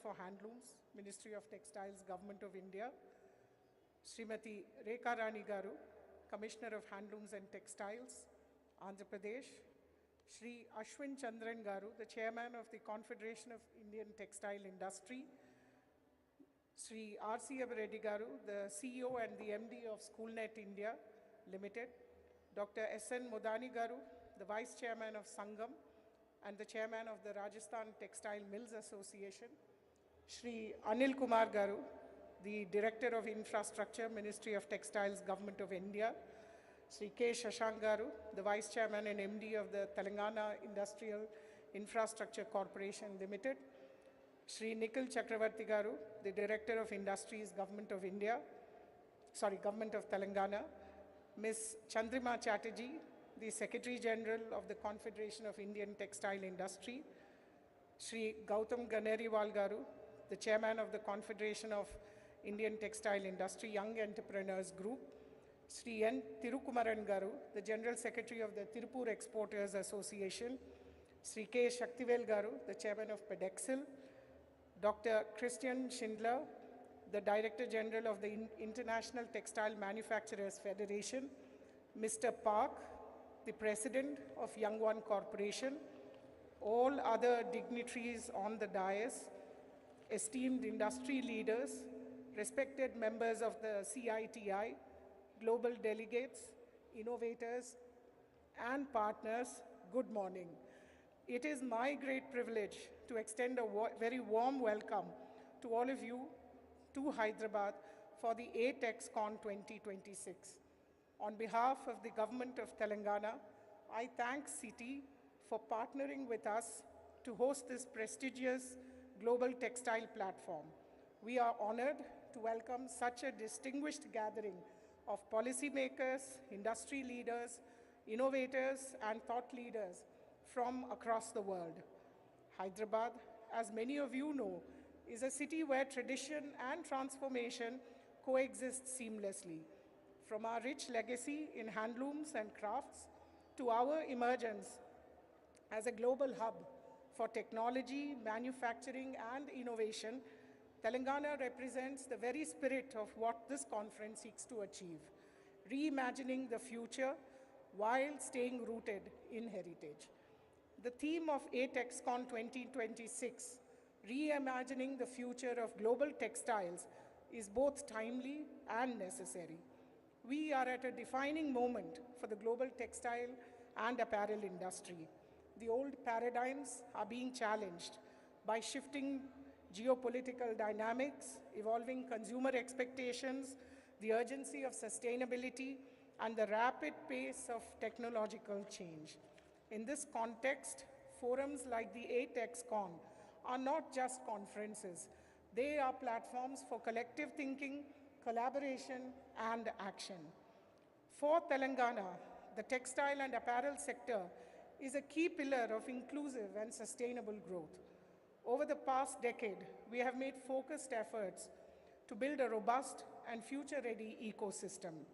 for Handlooms, Ministry of Textiles, Government of India, Srimati Rekha Rani Garu, Commissioner of Handlooms and Textiles, Andhra Pradesh, Shri Ashwin Chandran Garu, the Chairman of the Confederation of Indian Textile Industry, Shri Subscrbe Reddy Garu, the CEO and the MD of Schoolnet India Limited, Dr. S.N. Modani Garu, the Vice Chairman of Sangam and the Chairman of the Rajasthan Textile Mills Association, Shri Anil Kumar Garu, the Director of Infrastructure, Ministry of Textiles, Government of India, Shri K. Shashank Garu, the Vice Chairman and MD of the Telangana Industrial Infrastructure Corporation Limited, Shri Nikhil Chakravarti Garu, the Director of Industries, Government of Telangana, Ms. Chandrima Chatterjee, the Secretary General of the Confederation of Indian Textile Industry, Shri Gautam Ganeriwal Garu, the Chairman of the Confederation of Indian Textile Industry Young Entrepreneurs Group, Shri N. Tirukumaran Garu, the General Secretary of the Tirupur Exporters Association, Shri K. Shaktivel Garu, the Chairman of Pedexil, Dr. Christian Schindler, the Director General of the International Textile Manufacturers Federation, Mr. Park, the President of Young One Corporation, all other dignitaries on the dais, esteemed industry leaders, respected members of the CITI, global delegates, innovators, and partners, good morning. It is my great privilege to extend a very warm welcome to all of you to Hyderabad for the ATEXCon 2026. On behalf of the Government of Telangana, I thank CITI for partnering with us to host this prestigious global textile platform. We are honored to welcome such a distinguished gathering of policymakers, industry leaders, innovators, and thought leaders from across the world. Hyderabad, as many of you know, is a city where tradition and transformation coexist seamlessly. From our rich legacy in handlooms and crafts to our emergence as a global hub for technology, manufacturing, and innovation, Telangana represents the very spirit of what this conference seeks to achieve, reimagining the future while staying rooted in heritage. The theme of ATEXCon 2026, Reimagining the Future of Global Textiles, is both timely and necessary. We are at a defining moment for the global textile and apparel industry. The old paradigms are being challenged by shifting geopolitical dynamics, evolving consumer expectations, the urgency of sustainability, and the rapid pace of technological change. In this context, forums like the ATEXCon are not just conferences. They are platforms for collective thinking, collaboration, and action. For Telangana, the textile and apparel sector is a key pillar of inclusive and sustainable growth. Over the past decade, we have made focused efforts to build a robust and future-ready ecosystem.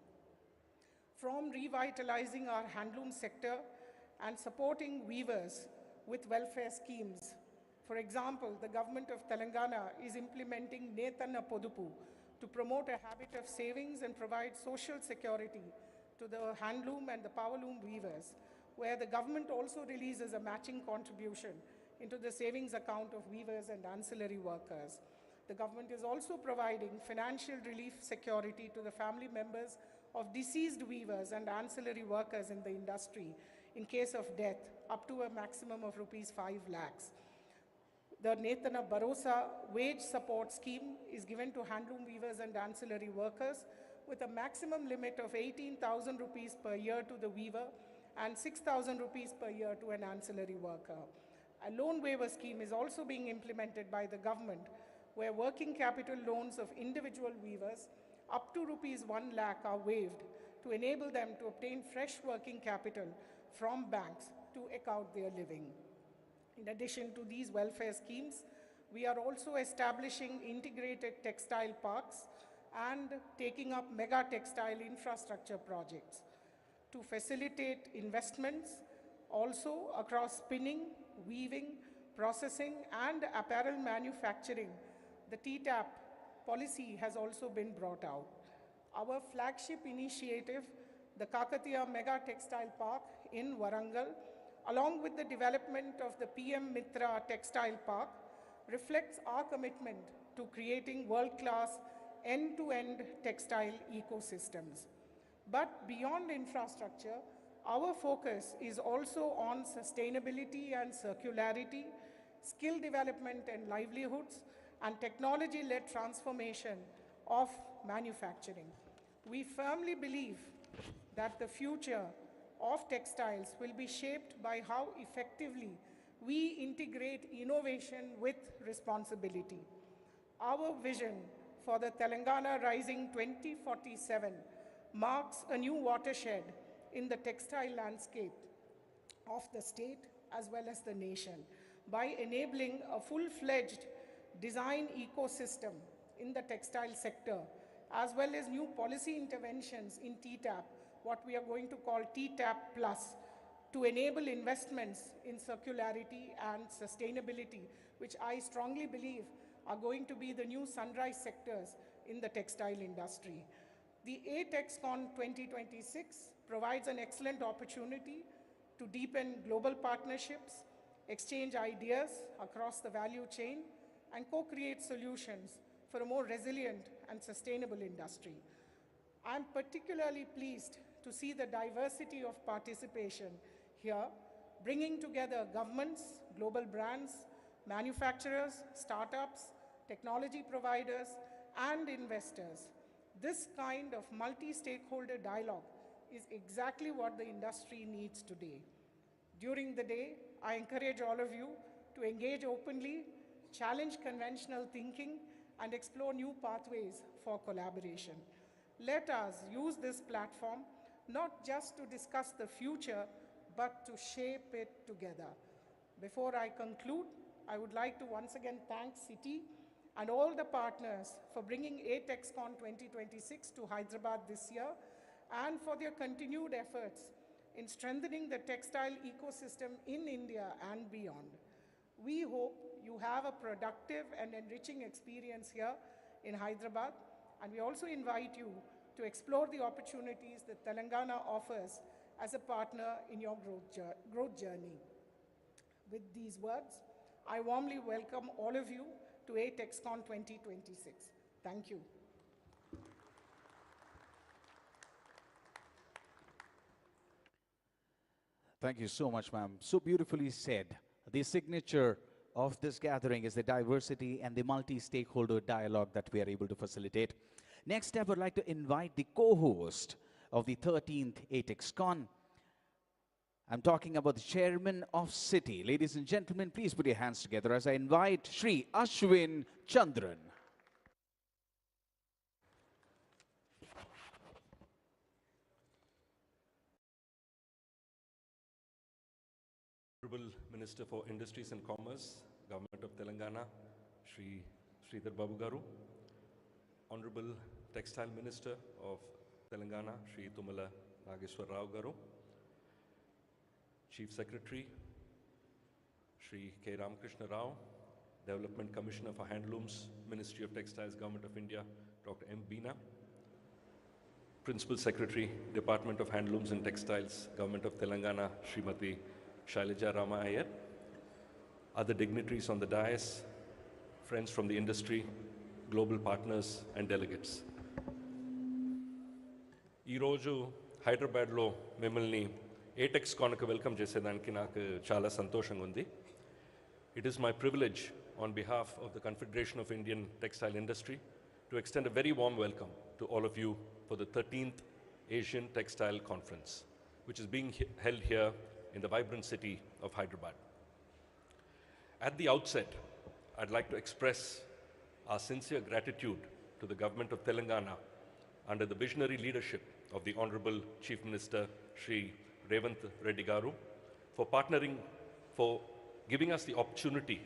From revitalizing our handloom sector and supporting weavers with welfare schemes. For example, the government of Telangana is implementing Netanna Podupu to promote a habit of savings and provide social security to the handloom and the powerloom weavers, where the government also releases a matching contribution into the savings account of weavers and ancillary workers. The government is also providing financial relief security to the family members of deceased weavers and ancillary workers in the industry in case of death, up to a maximum of Rs 5 lakhs. The Netanna Bharosa wage support scheme is given to handloom weavers and ancillary workers with a maximum limit of 18,000 rupees per year to the weaver and 6,000 rupees per year to an ancillary worker. A loan waiver scheme is also being implemented by the government, where working capital loans of individual weavers up to Rs 1 lakh are waived to enable them to obtain fresh working capital from banks to eke out their living. In addition to these welfare schemes, we are also establishing integrated textile parks and taking up mega textile infrastructure projects to facilitate investments also across spinning, weaving, processing and apparel manufacturing, the TTAP policy has also been brought out. Our flagship initiative, the Kakatiya Mega Textile Park in Warangal, along with the development of the PM Mitra Textile Park, reflects our commitment to creating world-class end-to-end textile ecosystems. But beyond infrastructure, our focus is also on sustainability and circularity, skill development and livelihoods, and technology-led transformation of manufacturing. We firmly believe that the future of textiles will be shaped by how effectively we integrate innovation with responsibility. Our vision for the Telangana Rising 2047 marks a new watershed in the textile landscape of the state as well as the nation by enabling a full-fledged design ecosystem in the textile sector, as well as new policy interventions in TTAP, what we are going to call TTAP Plus, to enable investments in circularity and sustainability, which I strongly believe are going to be the new sunrise sectors in the textile industry. The ATEXCon 2026 provides an excellent opportunity to deepen global partnerships, exchange ideas across the value chain, and co-create solutions for a more resilient and sustainable industry. I'm particularly pleased to see the diversity of participation here, bringing together governments, global brands, manufacturers, startups, technology providers, and investors. This kind of multi-stakeholder dialogue is exactly what the industry needs today. During the day, I encourage all of you to engage openly, challenge conventional thinking, and explore new pathways for collaboration. Let us use this platform not just to discuss the future, but to shape it together. Before I conclude, I would like to once again thank Citi and all the partners for bringing ATEXCon 2026 to Hyderabad this year and for their continued efforts in strengthening the textile ecosystem in India and beyond. We hope you have a productive and enriching experience here in Hyderabad, and we also invite you to explore the opportunities that Telangana offers as a partner in your growth journey. With these words, I warmly welcome all of you to ATEXCon 2026. Thank you. Thank you so much, ma'am. So beautifully said. The signature of this gathering is the diversity and the multi-stakeholder dialogue that we are able to facilitate. Next, I would like to invite the co-host of the 13th ATEXCon. I'm talking about the chairman of Citi. Ladies and gentlemen, please put your hands together as I invite Shri Ashwin Chandran. Honorable Minister for Industries and Commerce, Government of Telangana, Shri Sridhar Babu Garu. Honorable Textile Minister of Telangana, Shri Tumala Nageshwar Rao Garu. Chief Secretary, Shri K. Ramakrishna Rao. Development Commissioner for Handlooms, Ministry of Textiles, Government of India, Dr. M. Beena. Principal Secretary, Department of Handlooms and Textiles, Government of Telangana, Srimati Shailaja Rama Iyer. Other dignitaries on the dais, friends from the industry, global partners and delegates. Ee roju Hyderabad lo mimmalni ATEXCon ku welcome chesedaniki naaku chaala santoshanga undi. It is my privilege on behalf of the Confederation of Indian Textile Industry to extend a very warm welcome to all of you for the 13th Asian Textile Conference, which is being held here in the vibrant city of Hyderabad. At the outset, I'd like to express our sincere gratitude to the government of Telangana under the visionary leadership of the Honorable Chief Minister Shri Revanth Reddy Garu for giving us the opportunity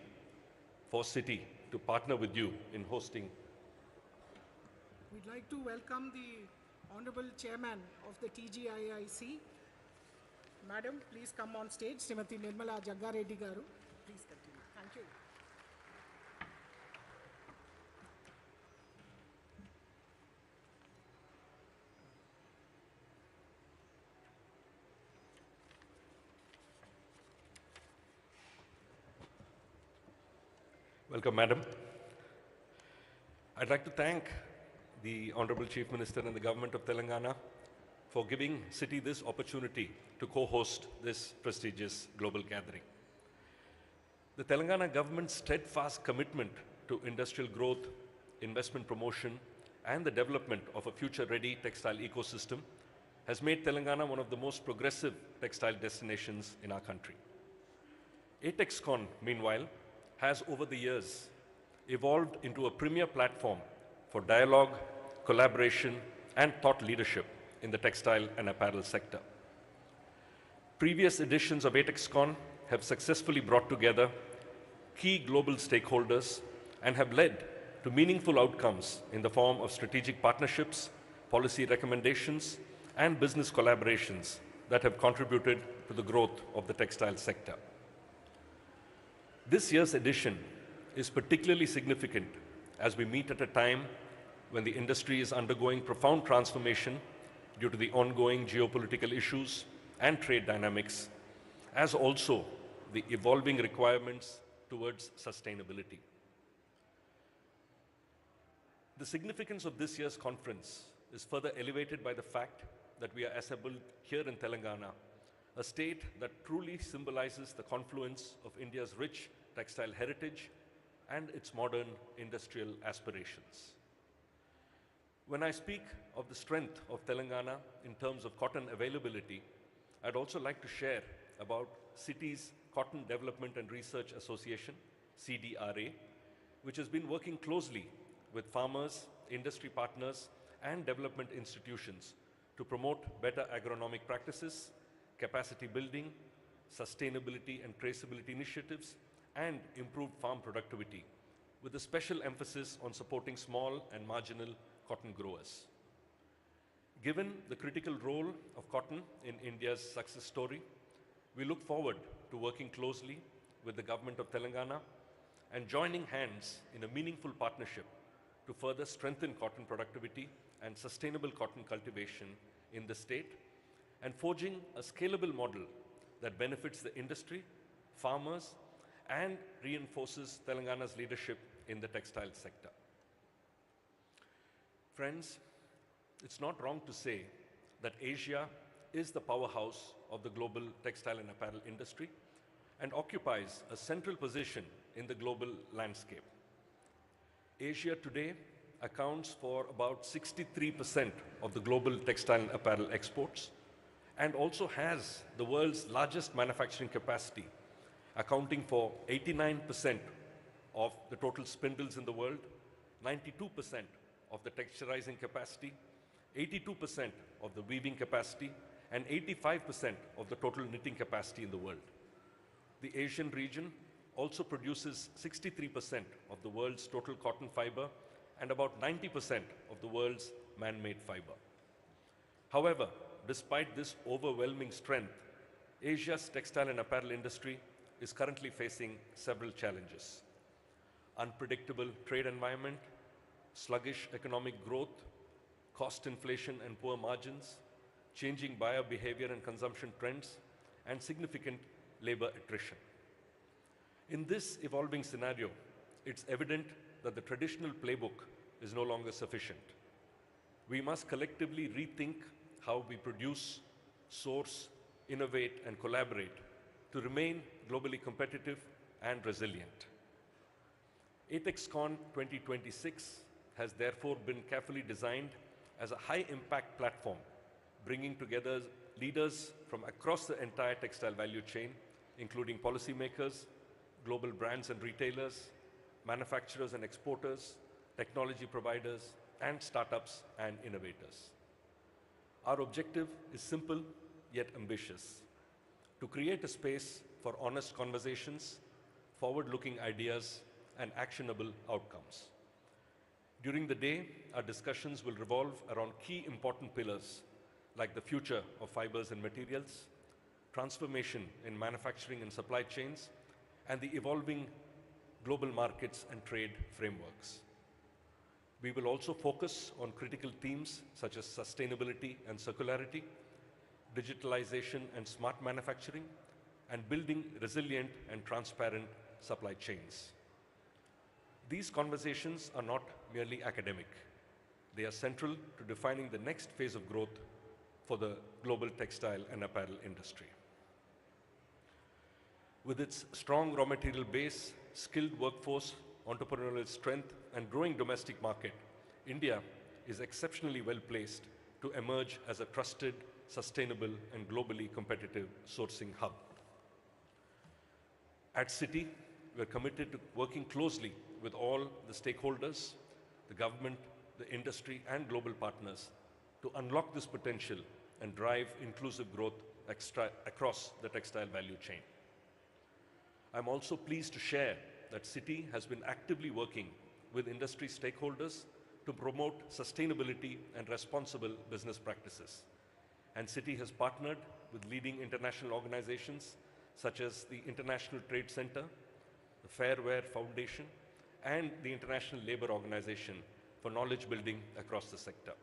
for Citi to partner with you in hosting. We'd like to welcome the Honorable Chairman of the TGIIC. Madam, please come on stage. Srimati Nirmala Jaggareddy Garu. Please continue. Thank Thank you. Welcome, Madam. I'd like to thank the Honorable Chief Minister and the Government of Telangana for giving City this opportunity to co-host this prestigious global gathering. The Telangana government's steadfast commitment to industrial growth, investment promotion, and the development of a future-ready textile ecosystem has made Telangana one of the most progressive textile destinations in our country. ATEXCon, meanwhile, has over the years evolved into a premier platform for dialogue, collaboration, and thought leadership in the textile and apparel sector. Previous editions of ATEXCon have successfully brought together key global stakeholders and have led to meaningful outcomes in the form of strategic partnerships, policy recommendations, and business collaborations that have contributed to the growth of the textile sector. This year's edition is particularly significant as we meet at a time when the industry is undergoing profound transformation due to the ongoing geopolitical issues and trade dynamics, as also the evolving requirements towards sustainability. The significance of this year's conference is further elevated by the fact that we are assembled here in Telangana, a state that truly symbolizes the confluence of India's rich textile heritage and its modern industrial aspirations. When I speak of the strength of Telangana in terms of cotton availability, I'd also like to share about City's Cotton Development and Research Association, CDRA, which has been working closely with farmers, industry partners, and development institutions to promote better agronomic practices, capacity building, sustainability and traceability initiatives, and improved farm productivity, with a special emphasis on supporting small and marginal cotton growers. Given the critical role of cotton in India's success story, we look forward to working closely with the government of Telangana and joining hands in a meaningful partnership to further strengthen cotton productivity and sustainable cotton cultivation in the state, and forging a scalable model that benefits the industry, farmers, and reinforces Telangana's leadership in the textile sector. Friends, it's not wrong to say that Asia is the powerhouse of the global textile and apparel industry and occupies a central position in the global landscape. Asia today accounts for about 63% of the global textile and apparel exports and also has the world's largest manufacturing capacity, accounting for 89% of the total spindles in the world, 92% of the texturizing capacity, 82% of the weaving capacity, and 85% of the total knitting capacity in the world. The Asian region also produces 63% of the world's total cotton fiber and about 90% of the world's man-made fiber. However, despite this overwhelming strength, Asia's textile and apparel industry is currently facing several challenges: unpredictable trade environment, sluggish economic growth, cost inflation and poor margins, changing buyer behavior and consumption trends, and significant labor attrition. In this evolving scenario, it's evident that the traditional playbook is no longer sufficient. We must collectively rethink how we produce, source, innovate, and collaborate to remain globally competitive and resilient. ATEXCon 2026 has therefore been carefully designed as a high-impact platform, bringing together leaders from across the entire textile value chain, including policymakers, global brands and retailers, manufacturers and exporters, technology providers, and startups and innovators. Our objective is simple yet ambitious: to create a space for honest conversations, forward-looking ideas, and actionable outcomes. During the day, our discussions will revolve around key important pillars like the future of fibers and materials, transformation in manufacturing and supply chains, and the evolving global markets and trade frameworks. We will also focus on critical themes such as sustainability and circularity, digitalization and smart manufacturing, and building resilient and transparent supply chains. These conversations are not merely academic. They are central to defining the next phase of growth for the global textile and apparel industry. With its strong raw material base, skilled workforce, entrepreneurial strength, and growing domestic market, India is exceptionally well placed to emerge as a trusted, sustainable, and globally competitive sourcing hub. At Citi, we're committed to working closely with all the stakeholders, the government, the industry, and global partners to unlock this potential and drive inclusive growth across the textile value chain. I'm also pleased to share that Citi has been actively working with industry stakeholders to promote sustainability and responsible business practices. And Citi has partnered with leading international organizations such as the International Trade Center, the Fairware Foundation, and the International Labour Organization for knowledge building across the sector.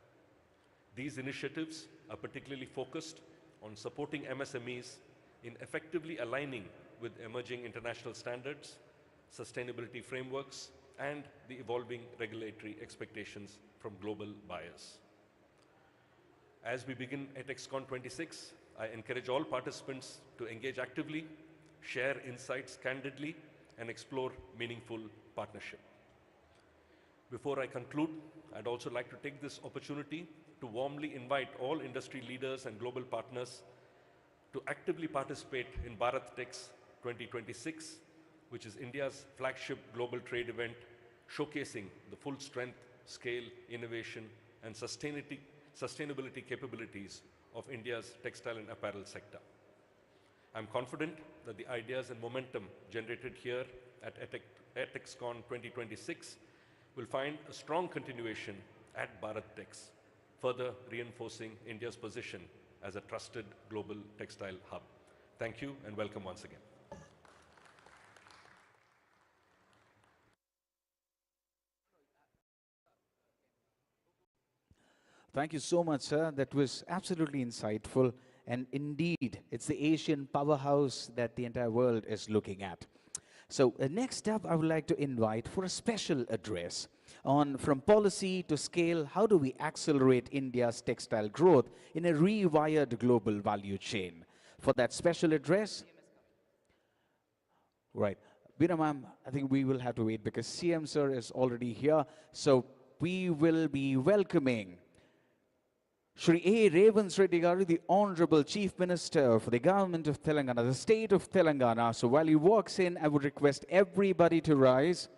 These initiatives are particularly focused on supporting MSMEs in effectively aligning with emerging international standards, sustainability frameworks, and the evolving regulatory expectations from global buyers. As we begin at ExCon 26, I encourage all participants to engage actively, share insights candidly, and explore meaningful partnership. Before I conclude, I'd also like to take this opportunity to warmly invite all industry leaders and global partners to actively participate in BharatTex 2026, which is India's flagship global trade event, showcasing the full strength, scale, innovation, and sustainability capabilities of India's textile and apparel sector. I'm confident that the ideas and momentum generated here at ExCon 2026 will find a strong continuation at BharatTex, further reinforcing India's position as a trusted global textile hub. Thank you and welcome once again. Thank you so much, sir. That was absolutely insightful. And indeed, it's the Asian powerhouse that the entire world is looking at. So next up, I would like to invite for a special address on from policy to scale, how do we accelerate India's textile growth in a rewired global value chain? For that special address, right, Veena ma'am, I think we will have to wait because CM sir is already here. So we will be welcoming Shri A. Revanth Reddy garu, the Honorable Chief Minister for the Government of Telangana, the State of Telangana. So while he walks in, I would request everybody to rise.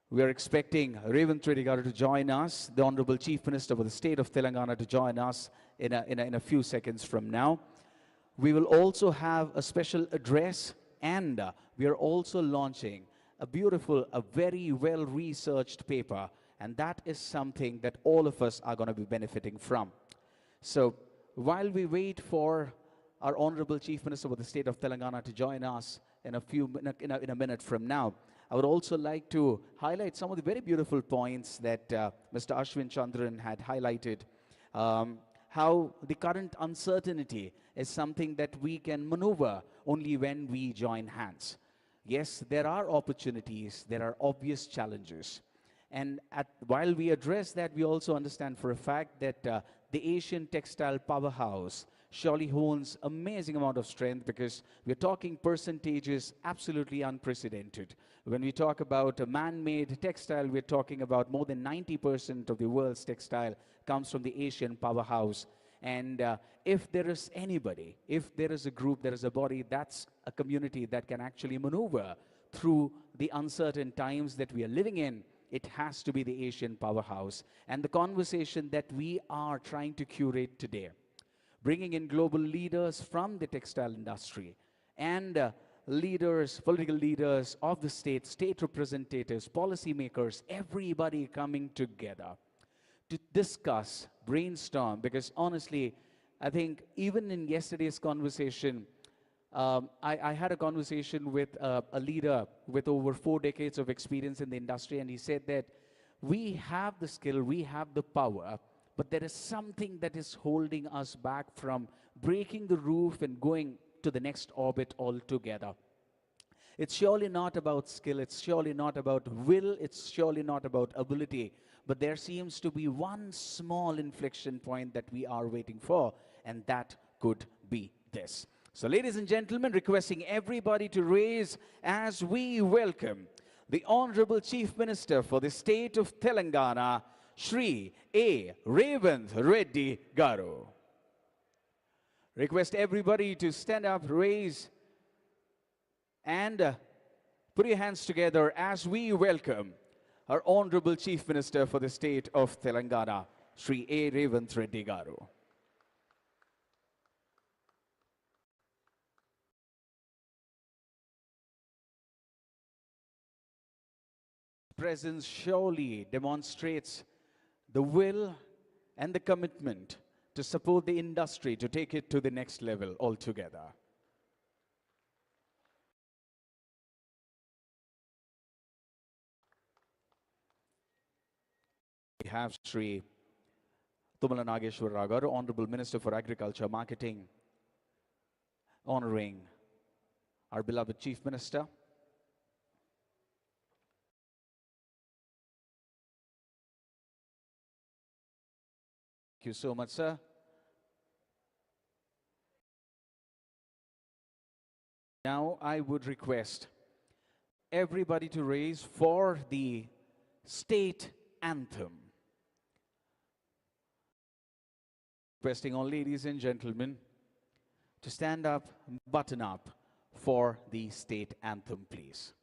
We are expecting Revanth Reddy garu to join us, the Honorable Chief Minister for the State of Telangana, to join us in a few seconds from now. We will also have a special address, and we are also launching a beautiful, a very well-researched paper. And that is something that all of us are going to be benefiting from. So while we wait for our Honorable Chief Minister of the State of Telangana to join us in a minute from now, I would also like to highlight some of the very beautiful points that Mr. Ashwin Chandran had highlighted. How the current uncertainty is something that we can maneuver only when we join hands. Yes, there are opportunities, there are obvious challenges. And while we address that, we also understand for a fact that the Asian textile powerhouse surely holds amazing amount of strength, because we're talking percentages absolutely unprecedented. When we talk about a man-made textile, we're talking about more than 90% of the world's textile comes from the Asian powerhouse. And if there is anybody, if there is a group, there is a body, that's a community that can actually maneuver through the uncertain times that we are living in, it has to be the Asian powerhouse. And the conversation that we are trying to curate today, bringing in global leaders from the textile industry and leaders, political leaders of the state, state representatives, policymakers, everybody coming together to discuss, brainstorm, because honestly, I think even in yesterday's conversation, I had a conversation with a leader with over 4 decades of experience in the industry, and he said that we have the skill, we have the power, but there is something that is holding us back from breaking the roof and going to the next orbit altogether. It's surely not about skill, it's surely not about will, it's surely not about ability, but there seems to be one small inflection point that we are waiting for, and that could be this. So, ladies and gentlemen, requesting everybody to raise as we welcome the Honorable Chief Minister for the state of Telangana, Shri A. Revanth Reddy Garu. Request everybody to stand up, raise, and put your hands together as we welcome our Honorable Chief Minister for the state of Telangana, Shri A. Revanth Reddy Garu. Presence surely demonstrates the will and the commitment to support the industry to take it to the next level altogether. We have Shri Tumala Nageshwar Rao Garu, Honorable Minister for Agriculture, Marketing, honoring our beloved Chief Minister. Thank you so much, sir. Now I would request everybody to raise for the state anthem. Requesting all ladies and gentlemen to stand up, button up for the state anthem, please.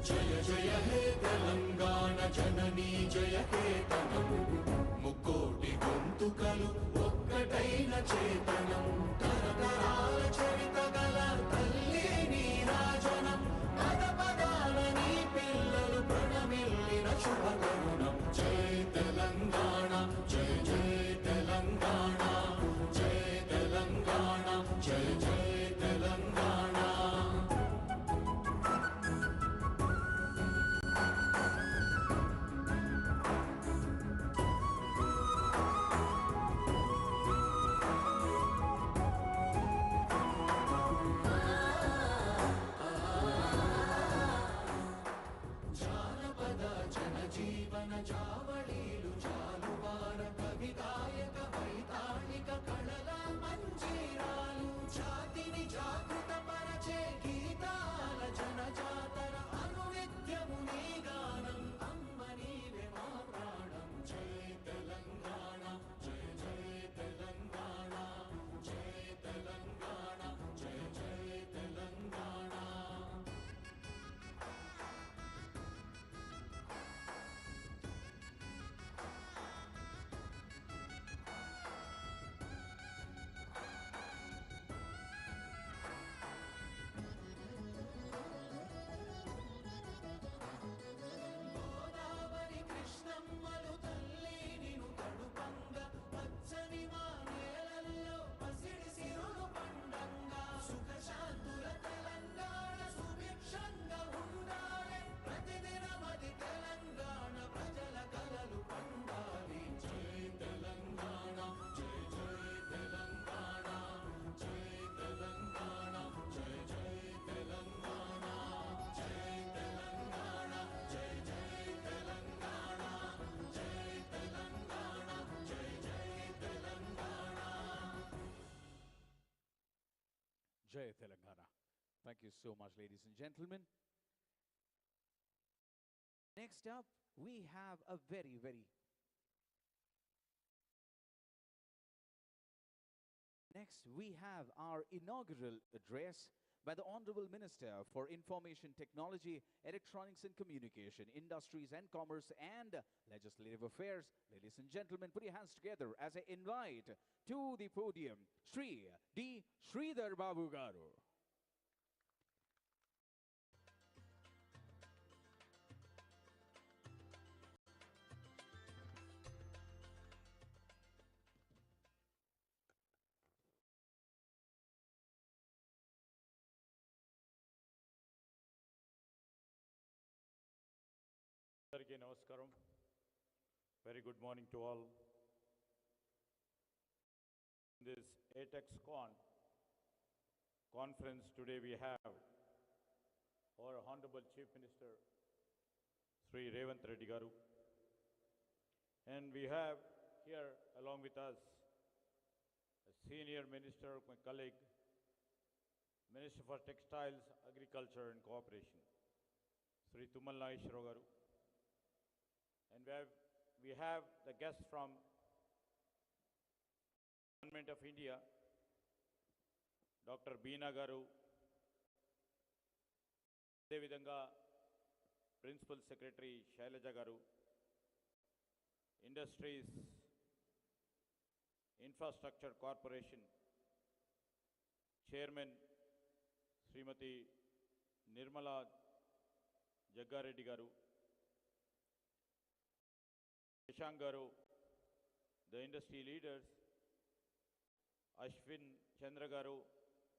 जय जय हे तेलंगाना जननी जय केतनम मुक्कोटि గొంతుకలు ఒక్కటైన చేతనం తరతరాల చరిత గల తల్లి నీరాజనం పద పదాల నీ పిల్లలు ప్రణమిల్లిన శుభతరుణం జై తెలంగాణ జయ జయ తెలంగాణ జయ తెలంగాణ జయ జయ తెలంగాణ జీవన జావళీలు జాలువార కవిగాయక వైతాళిక కళల మంజీరాలు జాతిని జాగృత పరచే గీతాల జనజాతర అనునిత్యము నీ గానం అమ్మ నీవే మా ప్రాణం జై తెలంగాణ జయ జయ తెలంగాణ జయ తెలంగాణ జయ జయ తెలంగాణ గోదావరి కృష్ణమ్మలు తల్లి నిను తడుపంగ పచ్చని మా నేలల్లో పసిడి సిరులు పండంగా సుఖ శాంతుల తెలంగాణ సుభిక్షంగా ఉండాలి ప్రతిదినమది తెలంగాణ ప్రజల కలలు పండాలి జై తెలంగాణ జై జై తెలంగాణ జై తెలంగాణ జై జై తెలంగాణ జై తెలంగాణ జై జై తెలంగాణ జై తెలంగాణ జై జై Telangana Jai Telangana. Thank you so much, ladies and gentlemen. Next up, we have a Next, we have our inaugural address by the Honorable Minister for Information Technology, Electronics and Communication, Industries and Commerce and Legislative Affairs. Ladies and gentlemen, put your hands together as I invite to the podium Shri D. Sridhar Babu Garu. Sarge Namaskaram. Very good morning to all. In this ATEXCon conference today we have our Honorable Chief Minister Sri Revanth Reddy Garu, and we have here along with us a senior minister, my colleague, Minister for Textiles, Agriculture and Cooperation, Sri Tumal Nageswara Garu. And we have the guests from Government of India, Dr. Beena Garu, Devidanga, Principal Secretary Shailaja Garu, Industries, Infrastructure Corporation, Chairman Srimati Nirmala Jaggareddy Garu, Shashank Garu, the industry leaders, Ashwin Chandra Garu,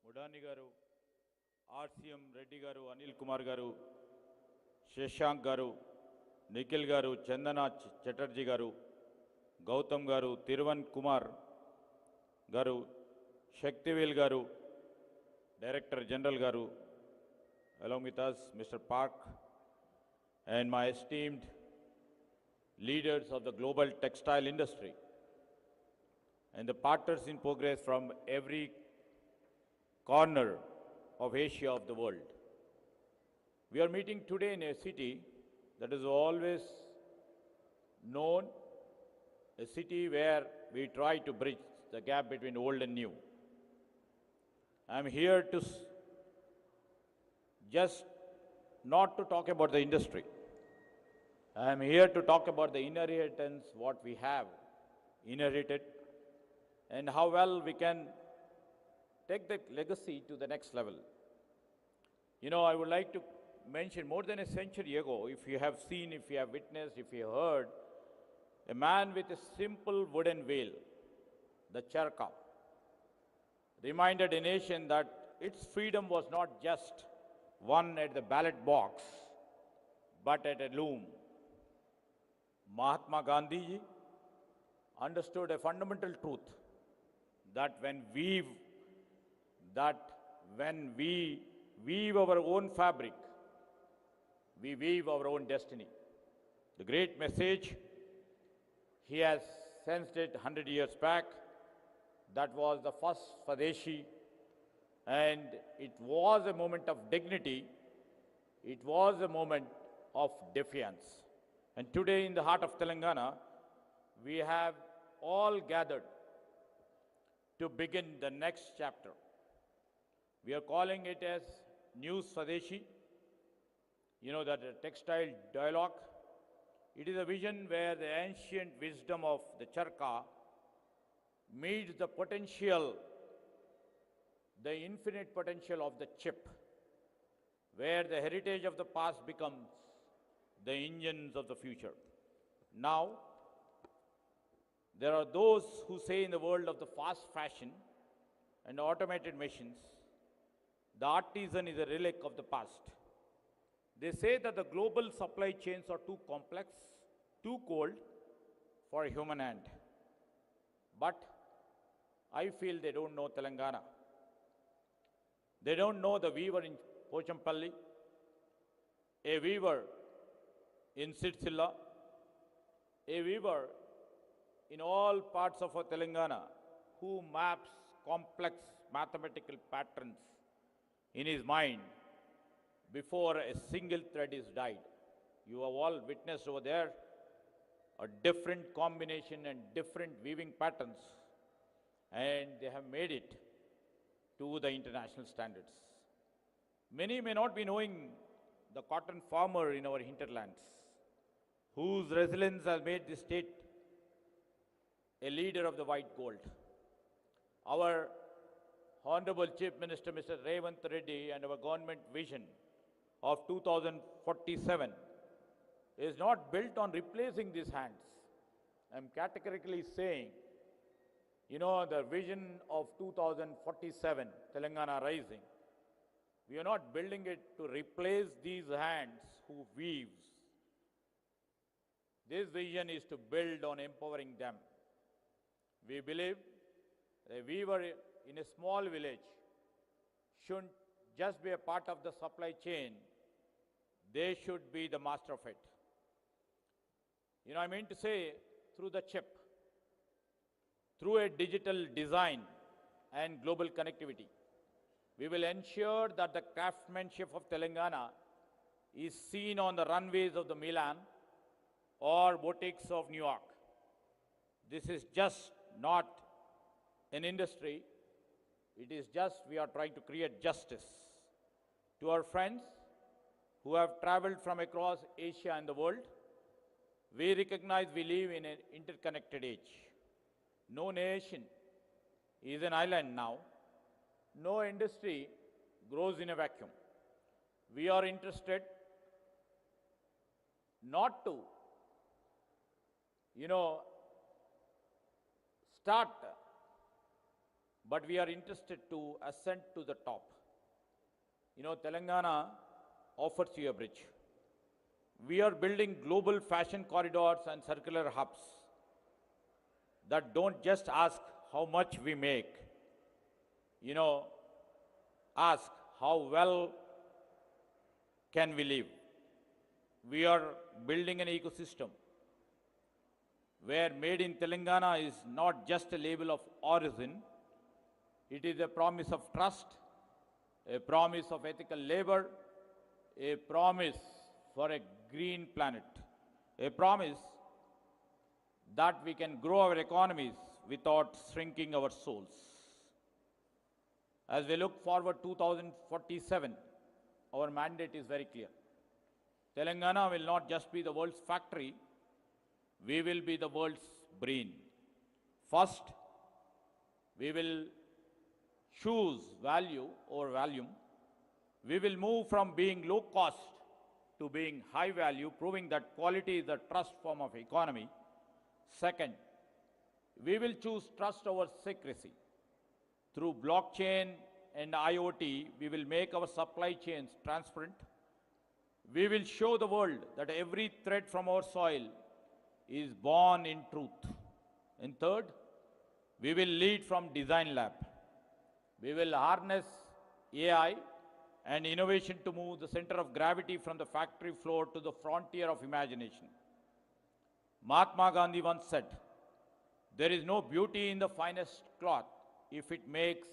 Mudani Garu, RCM Reddy Garu, Anil Kumar Garu, Shashank Garu, Nikhil Garu, Chandana Chatterjee Garu, Gautam Garu, Thiruvan Kumar Garu, Shaktivel Garu, Director General Garu, along with us Mr. Park, and my esteemed leaders of the global textile industry and the partners in progress from every corner of Asia of the world. We are meeting today in a city that is always known, a city where we try to bridge the gap between old and new. I am here to just not to talk about the industry. I am here to talk about the inheritance, what we have inherited, and how well we can take the legacy to the next level. You know, I would like to mention more than a century ago, if you have seen, if you have witnessed, if you heard, a man with a simple wooden wheel, the charka, reminded a nation that its freedom was not just won at the ballot box, but at a loom. Mahatma Gandhi ji understood a fundamental truth that when we weave our own fabric, we weave our own destiny. The great message, he has sensed it 100 years back. That was the first Swadeshi, and it was a moment of dignity. It was a moment of defiance. And today in the heart of Telangana, we have all gathered to begin the next chapter. We are calling it as New Swadeshi. You know, that textile dialogue. It is a vision where the ancient wisdom of the charka meets the potential, the infinite potential of the chip, where the heritage of the past becomes the engines of the future. Now, there are those who say in the world of the fast fashion and automated machines, the artisan is a relic of the past. They say that the global supply chains are too complex, too cold for a human hand. But I feel they don't know Telangana. They don't know the weaver in Pochampalli, a weaver in Sitsilla, a weaver in all parts of our Telangana who maps complex mathematical patterns in his mind before a single thread is dyed. You have all witnessed over there a different combination and different weaving patterns, and they have made it to the international standards. Many may not be knowing the cotton farmer in our hinterlands, whose resilience has made this state a leader of the white gold. Our Honorable Chief Minister, Mr. Revanth Reddy, and our government vision of 2047 is not built on replacing these hands. I'm categorically saying, the vision of 2047, Telangana Rising, we are not building it to replace these hands who weaves. This vision is to build on empowering them. We believe a weaver in a small village shouldn't just be a part of the supply chain, they should be the master of it. I mean to say, through the chip, through a digital design and global connectivity, we will ensure that the craftsmanship of Telangana is seen on the runways of the Milan or boutiques of New York. This is just not an industry, it is just we are trying to create justice. To our friends who have traveled from across Asia and the world, we recognize we live in an interconnected age. No nation is an island now. No industry grows in a vacuum. We are interested not to, start, but we are interested to ascend to the top. Telangana offers you a bridge. We are building global fashion corridors and circular hubs that don't just ask how much we make, ask how well can we live. We are building an ecosystem where made in Telangana is not just a label of origin, it is a promise of trust, a promise of ethical labor, a promise for a green planet, a promise that we can grow our economies without shrinking our souls. As we look forward 2047, our mandate is very clear. Telangana will not just be the world's factory, we will be the world's brain. First, we will choose value over volume. We will move from being low cost to being high value, proving that quality is the trust form of economy. Second, we will choose trust over secrecy. Through blockchain and IoT, we will make our supply chains transparent. We will show the world that every thread from our soil is born in truth. And third, we will lead from design lab. We will harness AI and innovation to move the center of gravity from the factory floor to the frontier of imagination. Mahatma Gandhi once said, there is no beauty in the finest cloth if it makes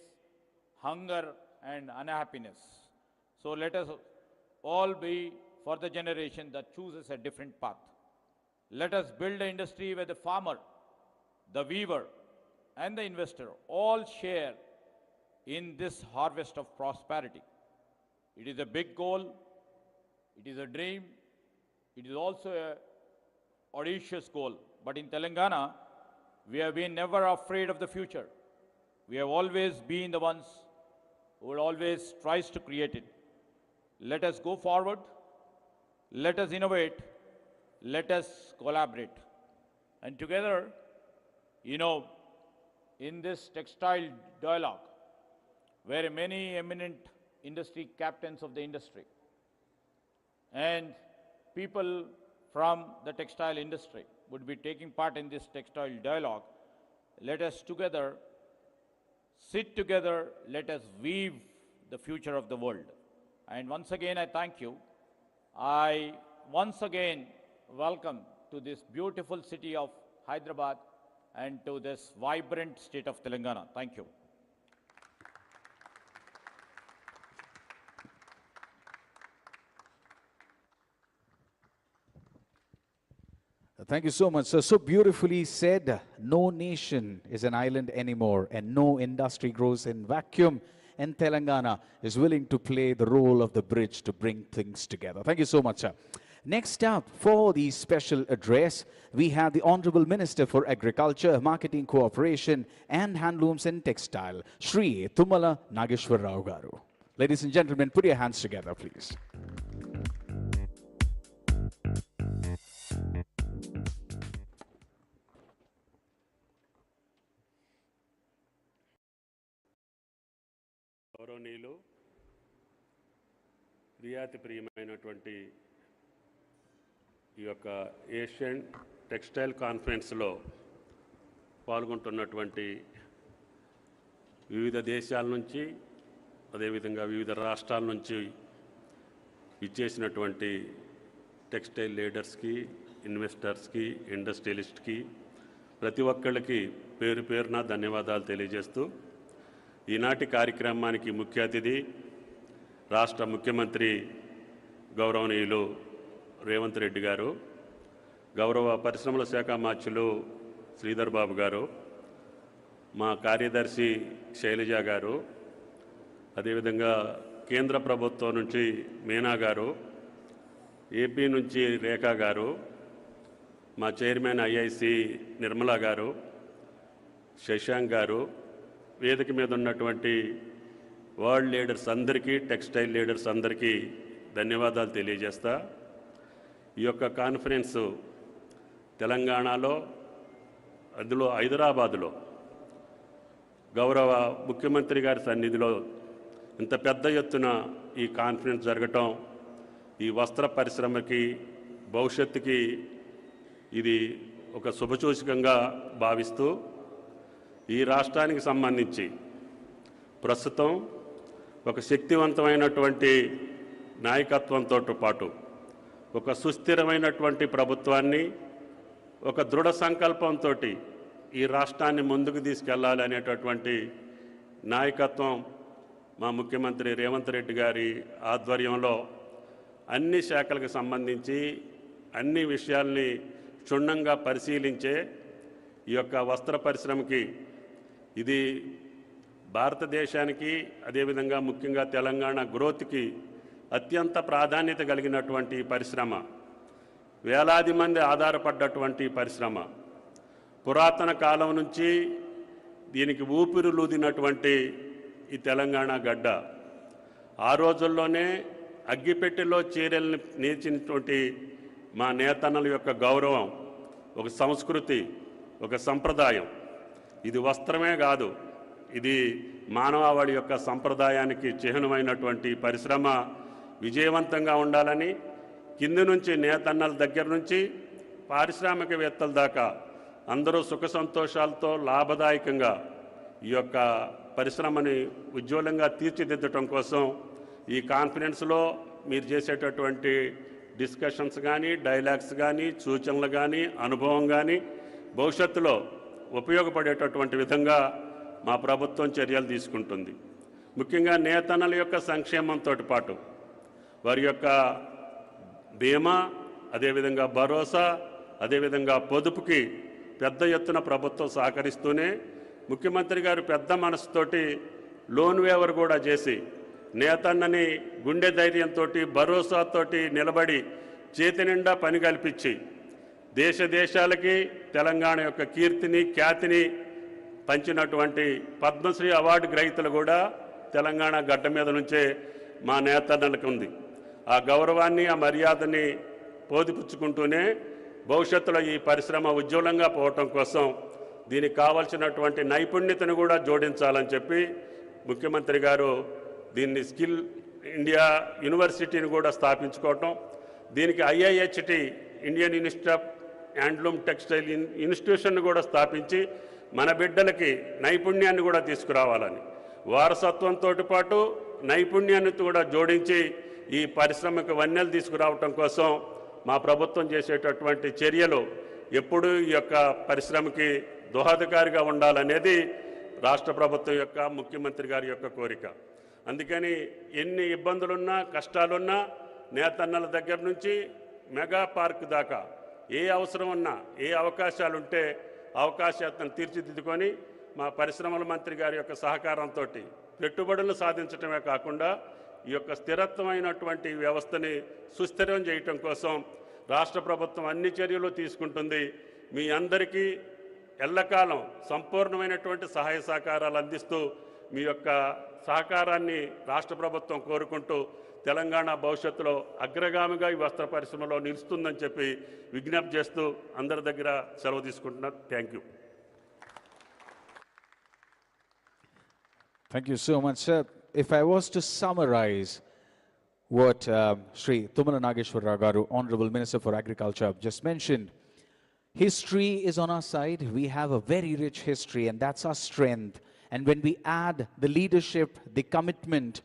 hunger and unhappiness. So let us all be for the generation that chooses a different path. Let us build an industry where the farmer, the weaver, and the investor all share in this harvest of prosperity. It is a big goal, it is a dream, it is also an audacious goal. But in Telangana, we have been never afraid of the future. We have always been the ones who will always tries to create it. Let us go forward, let us innovate, let us collaborate. And together, in this textile dialogue, where many eminent industry captains of the industry and people from the textile industry would be taking part in this textile dialogue, let us together sit together, let us weave the future of the world. And once again, I thank you. I once again welcome to this beautiful city of Hyderabad and to this vibrant state of Telangana. Thank you. Thank you so much. So beautifully said. No nation is an island anymore, and no industry grows in vacuum. and Telangana is willing to play the role of the bridge to bring things together. Thank you so much, sir. Next up, for the special address, we have the Honorable Minister for Agriculture, Marketing Cooperation and Handlooms and Textile, Shri Tummala Nageshwar Rao Garu. Ladies and gentlemen, put your hands together, please. గౌరవనీయులు రియాతి ప్రియమైనటువంటి ఈ యొక్క Asian textile కాన్ఫరెన్స్లో పాల్గొంటున్నటువంటి వివిధ దేశాల నుంచి అదేవిధంగా వివిధ రాష్ట్రాల నుంచి ఇచ్చేసినటువంటి టెక్స్టైల్ లీడర్స్కి, ఇన్వెస్టర్స్కి, ఇండస్ట్రియలిస్ట్కి ప్రతి ఒక్కళ్ళకి పేరు పేరున ధన్యవాదాలు తెలియజేస్తూ ఈనాటి కార్యక్రమానికి ముఖ్య అతిథి రాష్ట్ర ముఖ్యమంత్రి గౌరవనీయులు రేవంత్ రెడ్డి గారు, గౌరవ పరిశ్రమల శాఖ మార్చులు శ్రీధర్ బాబు గారు, మా కార్యదర్శి శైలజ గారు, అదేవిధంగా కేంద్ర ప్రభుత్వం నుంచి మీనా గారు, ఏపీ నుంచి రేఖా గారు, మా చైర్మన్ ఐఐసి నిర్మలా గారు, శశాంక్ గారు, వేదిక మీద ఉన్నటువంటి వరల్డ్ లీడర్స్ అందరికీ, టెక్స్టైల్ లీడర్స్ అందరికీ ధన్యవాదాలు తెలియజేస్తా. ఈ యొక్క కాన్ఫరెన్స్ తెలంగాణలో, అందులో హైదరాబాదులో గౌరవ ముఖ్యమంత్రి గారి సన్నిధిలో ఇంత పెద్ద ఎత్తున ఈ కాన్ఫరెన్స్ జరగటం ఈ వస్త్ర పరిశ్రమకి భవిష్యత్తుకి ఇది ఒక శుభసూచకంగా భావిస్తూ ఈ రాష్ట్రానికి సంబంధించి ప్రస్తుతం ఒక శక్తివంతమైనటువంటి నాయకత్వంతో పాటు ఒక సుస్థిరమైనటువంటి ప్రభుత్వాన్ని, ఒక దృఢ సంకల్పంతో ఈ రాష్ట్రాన్ని ముందుకు తీసుకెళ్లాలి అనేటటువంటి నాయకత్వం మా ముఖ్యమంత్రి రేవంత్ రెడ్డి గారి ఆధ్వర్యంలో అన్ని శాఖలకు సంబంధించి అన్ని విషయాల్ని క్షుణ్ణంగా పరిశీలించే ఈ యొక్క వస్త్ర పరిశ్రమకి ఇది భారతదేశానికి, అదేవిధంగా ముఖ్యంగా తెలంగాణ గ్రోత్కి అత్యంత ప్రాధాన్యత కలిగినటువంటి పరిశ్రమ, వేలాది మంది ఆధారపడ్డటువంటి పరిశ్రమ, పురాతన కాలం నుంచి దీనికి ఊపిరులూదినటువంటి ఈ తెలంగాణ గడ్డ, ఆ రోజుల్లోనే అగ్గిపెట్టెలో చీరల్ని నేర్చినటువంటి మా నేతన్నల యొక్క గౌరవం, ఒక సంస్కృతి, ఒక సంప్రదాయం. ఇది వస్త్రమే కాదు, ఇది మానవాళి యొక్క సంప్రదాయానికి చిహ్నమైనటువంటి పరిశ్రమ విజయవంతంగా ఉండాలని కింది నుంచి నేతన్నల దగ్గర నుంచి పారిశ్రామికవేత్తల దాకా అందరూ సుఖ సంతోషాలతో లాభదాయకంగా ఈ యొక్క పరిశ్రమని ఉజ్వలంగా తీర్చిదిద్దటం కోసం ఈ కాన్ఫరెన్స్లో మీరు చేసేటటువంటి డిస్కషన్స్ కానీ, డైలాగ్స్ కానీ, సూచనలు కానీ, అనుభవం కానీ భవిష్యత్తులో ఉపయోగపడేటటువంటి విధంగా మా ప్రభుత్వం చర్యలు తీసుకుంటుంది. ముఖ్యంగా నేతన్నల యొక్క సంక్షేమంతో పాటు వారి యొక్క బీమా, అదేవిధంగా భరోసా, అదేవిధంగా పొదుపుకి పెద్ద ఎత్తున ప్రభుత్వం సహకరిస్తూనే ముఖ్యమంత్రి గారు పెద్ద మనసుతోటి లోన్ వేవర్ కూడా చేసి నేతన్నని గుండె ధైర్యంతో, భరోసాతోటి నిలబడి చేతి నిండా పని కల్పించి దేశాలకి తెలంగాణ యొక్క కీర్తిని, ఖ్యాతిని పంచినటువంటి పద్మశ్రీ అవార్డు గ్రహీతలు కూడా తెలంగాణ గడ్డ మీద నుంచే మా నేతన్నలకు ఉంది. ఆ గౌరవాన్ని, ఆ మర్యాదని పోదిపుచ్చుకుంటూనే భవిష్యత్తులో ఈ పరిశ్రమ ఉజ్వలంగా పోవటం కోసం దీనికి కావాల్సినటువంటి నైపుణ్యతను కూడా జోడించాలని చెప్పి ముఖ్యమంత్రి గారు దీన్ని స్కిల్ ఇండియా యూనివర్సిటీని కూడా స్థాపించుకోవటం, దీనికి IIHT Indian institute of handloom textile institution కూడా స్థాపించి మన బిడ్డలకి నైపుణ్యాన్ని కూడా తీసుకురావాలని, వారసత్వంతో పాటు నైపుణ్యాన్ని కూడా జోడించి ఈ పరిశ్రమకు వన్నెలు తీసుకురావటం కోసం మా ప్రభుత్వం చేసేటటువంటి చర్యలు ఎప్పుడూ ఈ యొక్క పరిశ్రమకి దోహదకారిగా ఉండాలనేది రాష్ట్ర ప్రభుత్వం యొక్క, ముఖ్యమంత్రి గారి యొక్క కోరిక. అందుకని ఎన్ని ఇబ్బందులున్నా, కష్టాలున్నా నేతన్నల దగ్గర నుంచి మెగా పార్క్ దాకా ఏ అవసరం ఉన్నా, ఏ అవకాశాలుంటే అవకాశాలను తీర్చిదిద్దుకొని మా పరిశ్రమల మంత్రి గారి యొక్క సహకారంతో పెట్టుబడులు సాధించడమే కాకుండా ఈ యొక్క స్థిరత్వమైనటువంటి వ్యవస్థని సుస్థిరం చేయటం కోసం రాష్ట్ర ప్రభుత్వం అన్ని చర్యలు తీసుకుంటుంది. మీ అందరికీ ఎల్లకాలం సంపూర్ణమైనటువంటి సహాయ సహకారాలు అందిస్తూ మీ యొక్క సహకారాన్ని రాష్ట్ర ప్రభుత్వం కోరుకుంటూ తెలంగాణ భవిష్యత్తులో అగ్రగామిగా ఈ వస్త్ర పరిశ్రమలో నిలుస్తుందని చెప్పి విజ్ఞప్తి చేస్తూ అందరి దగ్గర సెలవు తీసుకుంటున్నాను. Thank you. Thank you so much, sir. If I was to summarize what Sri Tumala Nageshwar Rao Garu, Honorable Minister for Agriculture, just mentioned, history is on our side. We have a very rich history, and that's our strength. And when we add the leadership, the commitment,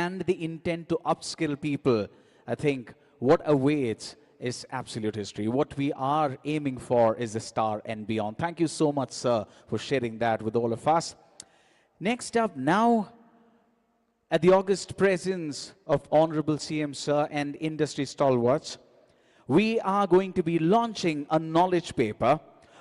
and the intent to upskill people, I think what awaits is absolute history. What we are aiming for is the star and beyond. Thank you so much, sir, for sharing that with all of us. Next up now, at the august presence of Honorable CM Sir and industry stalwarts, we are going to be launching a knowledge paper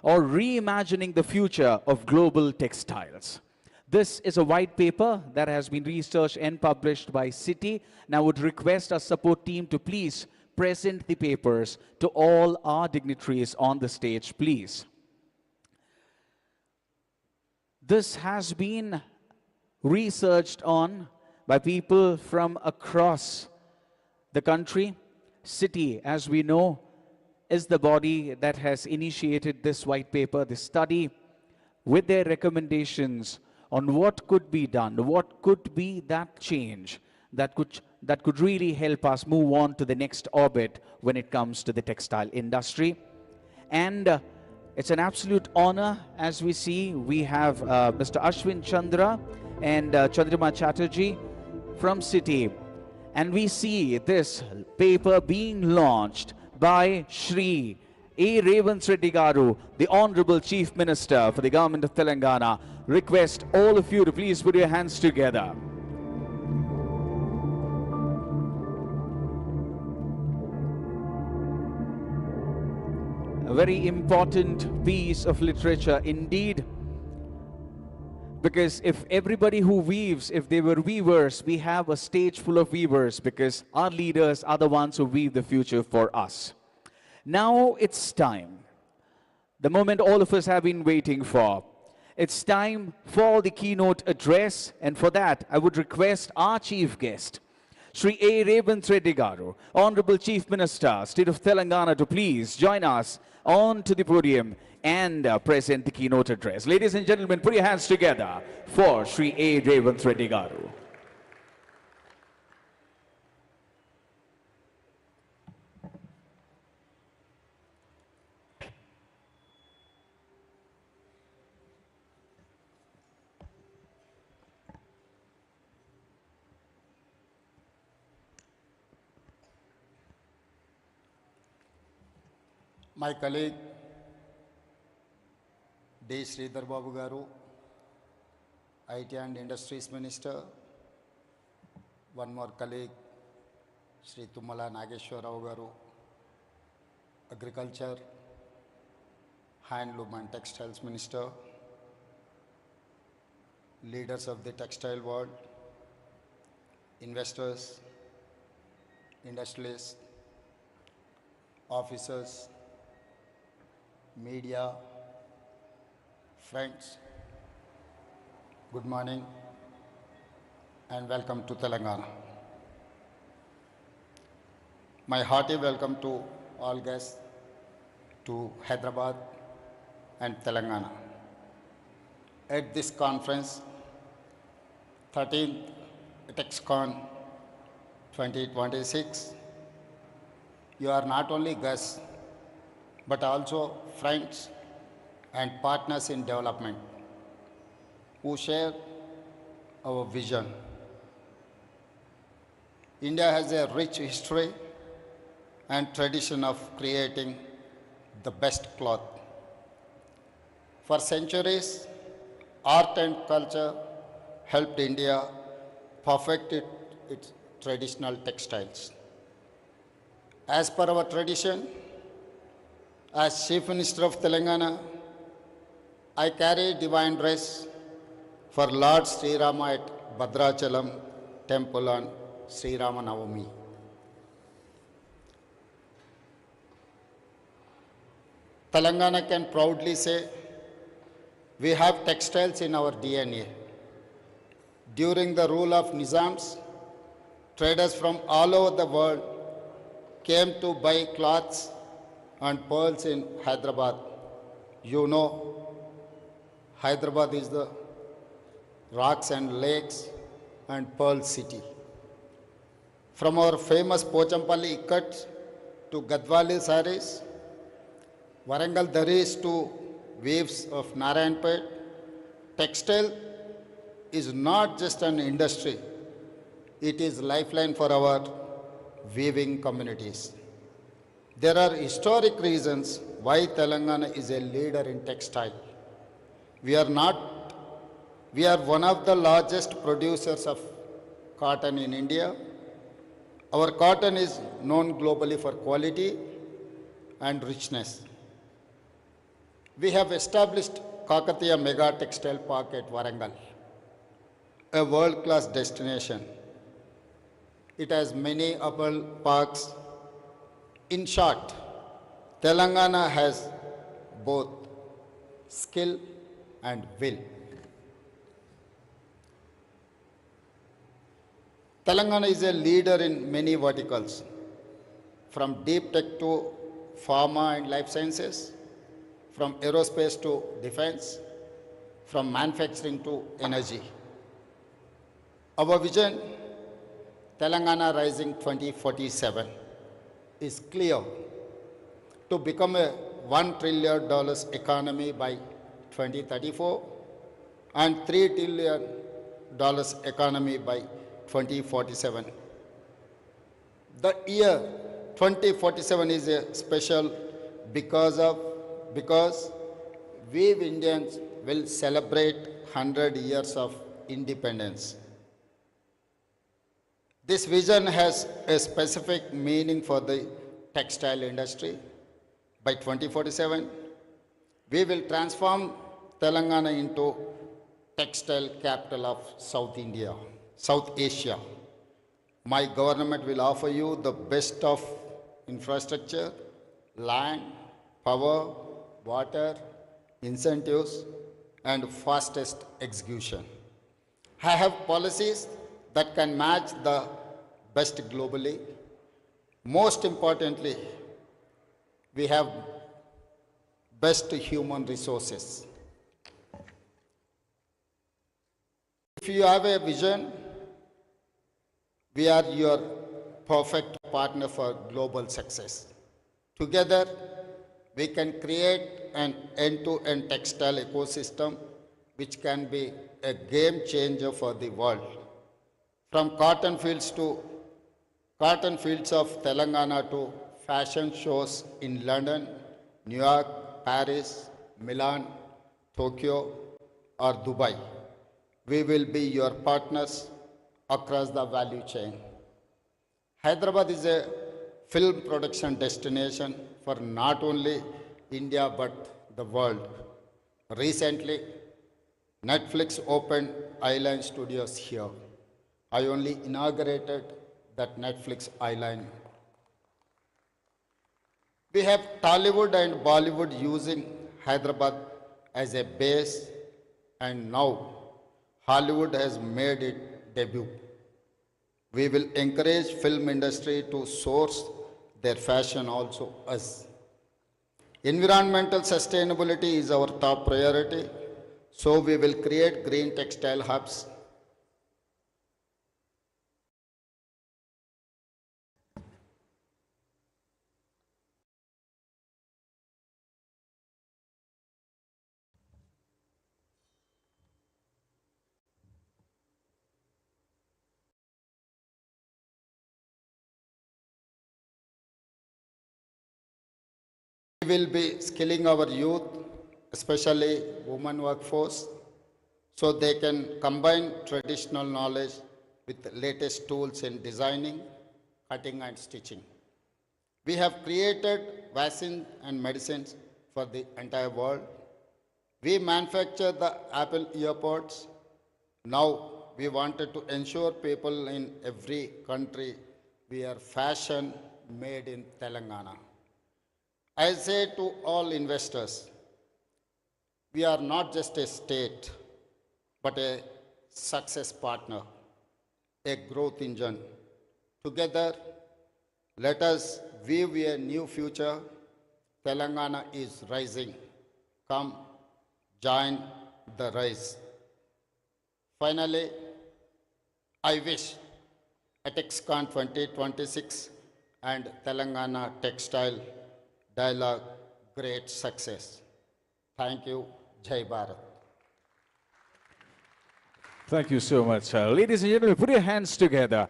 or reimagining the future of global textiles. This is a white paper that has been researched and published by Citi. Now I would request our support team to please present the papers to all our dignitaries on the stage, please. This has been researched on by people from across the country. Citi, as we know, is the body that has initiated this white paper, this study, with their recommendations on what could be done, what could be that change that could really help us move on to the next orbit when it comes to the textile industry. And it's an absolute honor. As we see, we have Mr. Ashwin Chandra and Chandrima Chatterjee from Citi. And we see this paper being launched by Shri A. Revanth Reddy Garu, the Honorable Chief Minister for the Government of Telangana. Request all of you to please put your hands together. A very important piece of literature indeed. Because if everybody who weaves, if they were weavers, we have a stage full of weavers because our leaders are the ones who weave the future for us. Now it's time. The moment all of us have been waiting for. It's time for the keynote address, and for that, I would request our chief guest, Shri A. Revanth Reddy Garu, Honorable Chief Minister, State of Telangana, to please join us on to the podium and present the keynote address. Ladies and gentlemen, put your hands together for Shri A. Revanth Reddy Garu. My colleague, D. Sridhar Babu Garu, IT and Industries Minister, one more colleague, Sri Tumala Nageshwar Rao Garu, Agriculture, Handloom and Textiles Minister, leaders of the textile world, investors, industrialists, officers, media, friends, good morning and welcome to Telangana. My hearty welcome to all guests to Hyderabad and Telangana. At this conference, 13th TexCon 2026, you are not only guests but also friends and partners in development who share our vision. India has a rich history and tradition of creating the best cloth. For centuries, art and culture helped India perfect its traditional textiles. As per our tradition, as Chief Minister of Telangana, I carry divine dress for Lord Sri Rama at Bhadrachalam temple on Sri Rama Navami. Telangana can proudly say we have textiles in our DNA. During the rule of Nizams, traders from all over the world came to buy cloths and pearls in Hyderabad. You know, Hyderabad is the rocks and lakes and pearl city. From our famous Pochampalli ikkats to Gadwali sarees, Warangal Daris to waves of Narayanpet, textile is not just an industry, it is lifeline for our weaving communities. There are historic reasons why Telangana is a leader in textile. We are one of the largest producers of cotton in India. Our cotton is known globally for quality and richness. We have established Kakatiya Mega Textile Park at Warangal, a world-class destination. It has many apparel parks. In short, Telangana has both skill and will. Telangana is a leader in many verticals, from deep tech to pharma and life sciences, from aerospace to defense, from manufacturing to energy. Our vision, Telangana Rising 2047, is clear: to become a $1 trillion economy by 2034 and $3 trillion economy by 2047. The year 2047 is a special because we Indians will celebrate 100 years of independence. This vision has a specific meaning for the textile industry. By 2047, we will transform Telangana into textile capital of South Asia. My government will offer you the best of infrastructure, land, power, water, incentives, and fastest execution. I have policies that can match the best globally. Most importantly, we have best human resources. If you have a vision, we are your perfect partner for global success. Together, we can create an end-to-end textile ecosystem which can be a game changer for the world. From cotton fields of Telangana to fashion shows in London, New York, Paris, Milan, Tokyo, or Dubai, we will be your partners across the value chain. Hyderabad is a film production destination for not only India but the world. Recently, Netflix opened Island Studios here. I only inaugurated that Netflix Island. We have Tollywood and Bollywood using Hyderabad as a base, and now Hollywood has made its debut. We will encourage film industry to source their fashion also us. Environmental sustainability is our top priority, so we will create green textile hubs. We will be skilling our youth, especially women workforce, so they can combine traditional knowledge with the latest tools in designing, cutting and stitching. We have created vaccines and medicines for the entire world. We manufacture the Apple earpods. Now we wanted to ensure people in every country wear fashion made in Telangana. I say to all investors, we are not just a state, but a success partner, a growth engine. Together, let us weave a new future. Telangana is rising. Come, join the rise. Finally, I wish ATEXCON 2026 and Telangana Textile Dialogue great success. Thank you. Jai Bharat. Thank you so much. Ladies and gentlemen, put your hands together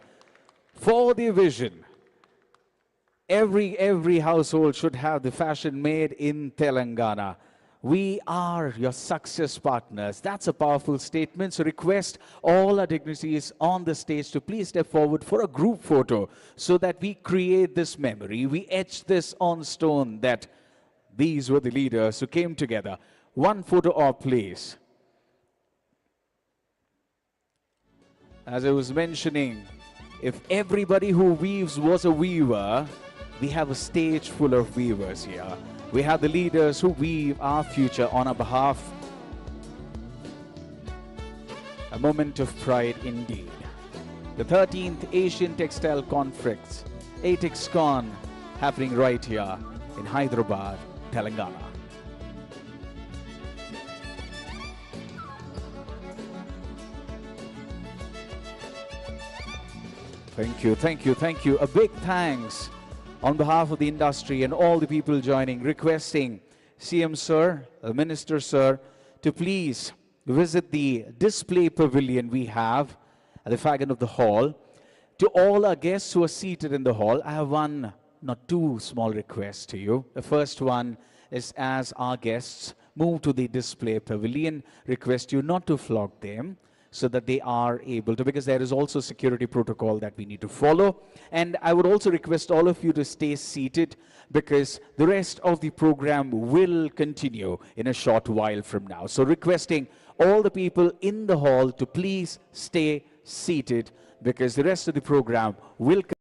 for the vision. Every household should have the fashion made in Telangana. We are your success partners. That's a powerful statement. So request all our dignitaries on the stage to please step forward for a group photo so that we create this memory. We etch this on stone that these were the leaders who came together. One photo op, please. As I was mentioning, if everybody who weaves was a weaver, we have a stage full of weavers here. We have the leaders who weave our future on our behalf. A moment of pride indeed. The 13th Asian Textile Conference, ATEXCON, happening right here in Hyderabad, Telangana. Thank you, thank you, thank you. A big thanks on behalf of the industry and all the people joining, requesting CM Sir, Minister Sir, to please visit the display pavilion we have at the far end of the hall. To all our guests who are seated in the hall, I have one, not two small requests to you. The first one is, as our guests move to the display pavilion, request you not to flog them, so that they are able to, because there is also security protocol that we need to follow. And I would also request all of you to stay seated, because the rest of the program will continue in a short while from now. So requesting all the people in the hall to please stay seated, because the rest of the program will continue.